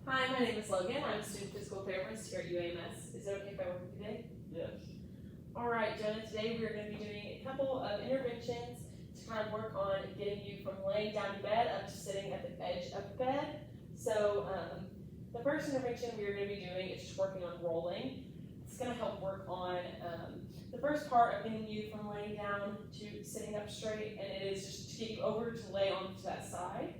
Hi, my name is Logan. I'm a student physical therapist here at UAMS. Is it okay if I work with you today? Yes. All right, Jonah, today we're going to be doing a couple of interventions to kind of work on getting you from laying down in bed up to sitting at the edge of the bed. So the first intervention we're going to be doing is just working on rolling. It's going to help work on the first part of getting you from laying down to sitting up straight, and it is just to get you over to lay onto that side.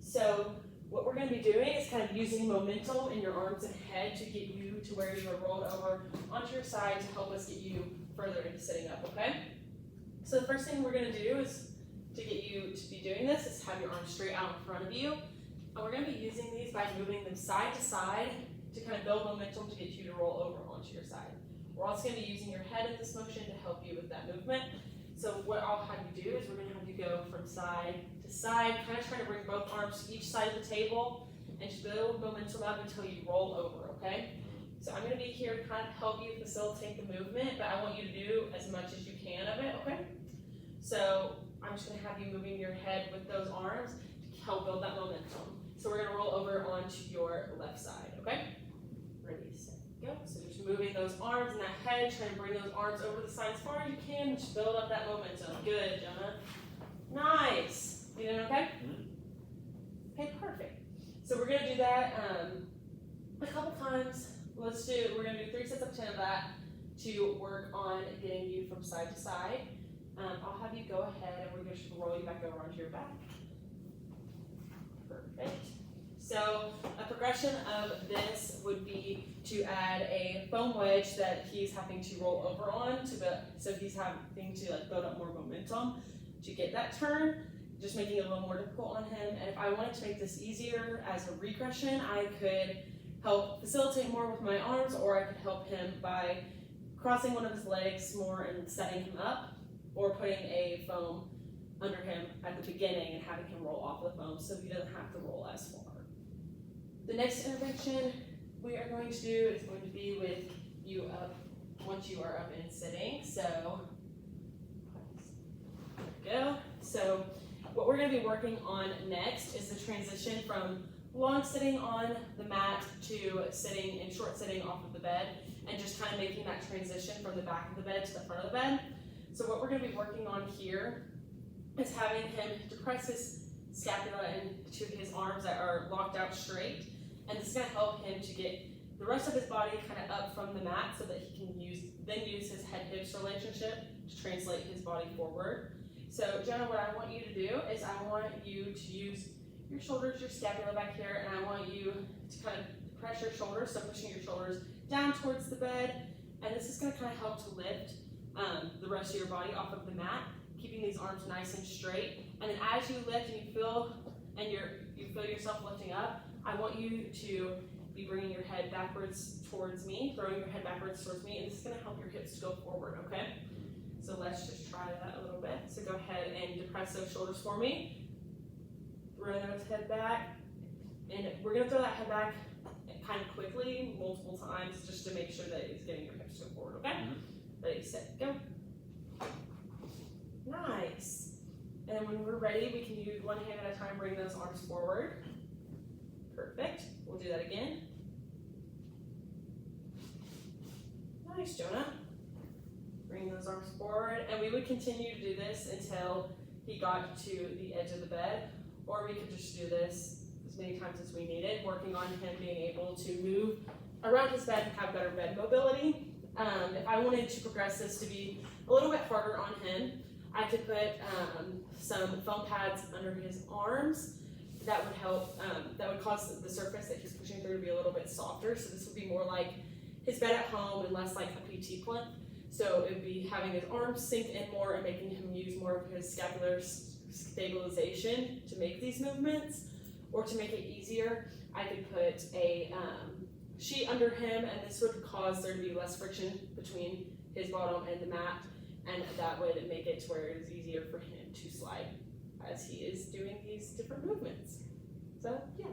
So what we're going to be doing is kind of using momentum in your arms and head to get you to where you are rolled over onto your side to help us get you further into sitting up, okay? So the first thing we're going to do is to get you to be doing this is have your arms straight out in front of you. And we're going to be using these by moving them side to side to kind of build momentum to get you to roll over onto your side. We're also going to be using your head in this motion to help you with that movement. So what I'll have you do is we're going to have you go from side to side, kind of trying to bring both arms to each side of the table and just build momentum up until you roll over, okay? So I'm going to be here to kind of help you facilitate the movement, but I want you to do as much as you can of it, okay? So I'm just going to have you moving your head with those arms to help build that momentum. So we're going to roll over onto your left side, okay? Ready, set, go. So just moving those arms and that head, trying to bring those arms over the side as far as you can and just build up that momentum. Good, Jonah. Nice. You doing okay? Okay, perfect. So we're going to do that a couple times. We're going to do 3 sets of 10 of that to work on getting you from side to side. I'll have you go ahead and we're going to just roll you back over onto your back. Perfect. So a progression of this would be to add a foam wedge that he's having to roll over on so he's having to build up more momentum to get that turn, just making it a little more difficult on him. And if I wanted to make this easier as a regression, I could help facilitate more with my arms, or I could help him by crossing one of his legs more and setting him up, or putting a foam under him at the beginning and having him roll off the foam so he doesn't have to roll as far. The next intervention we are going to do is going to be with you up once you are up and sitting. So there we go. So what we're going to be working on next is the transition from long sitting on the mat to sitting in short sitting off of the bed, and just kind of making that transition from the back of the bed to the front of the bed. So what we're going to be working on here is having him depress his scapula into his arms that are locked out straight, and this is going to help him to get the rest of his body kind of up from the mat so that he can then use his head-hips relationship to translate his body forward. So Jonah, what I want you to do is I want you to use your shoulders, your scapula back here, and I want you to kind of press your shoulders, so pushing your shoulders down towards the bed, and this is going to kind of help to lift the rest of your body off of the mat, keeping these arms nice and straight. And then as you lift and you feel yourself lifting up, I want you to be bringing your head backwards towards me, throwing your head backwards towards me, and this is going to help your hips to go forward, okay? So let's just try that a little bit. So go ahead and depress those shoulders for me. Throw those head back, and we're going to throw that head back kind of quickly, multiple times, just to make sure that it's getting your hips to go forward, okay? Ready, set, go. Nice. And then when we're ready, we can use one hand at a time, bring those arms forward. Perfect. We'll do that again. Nice, Jonah. Bring those arms forward, and we would continue to do this until he got to the edge of the bed, or we could just do this as many times as we needed, working on him being able to move around his bed and have better bed mobility. If I wanted to progress this to be a little bit harder on him, I could put some foam pads under his arms. That would help, that would cause the surface that he's pushing through to be a little bit softer. So this would be more like his bed at home and less like a PT plinth. So it would be having his arms sink in more and making him use more of his scapular stabilization to make these movements. Or to make it easier, I could put a sheet under him, and this would cause there to be less friction between his bottom and the mat, and that would make it to where it is easier for him to slide as he is doing these different movements. So yeah.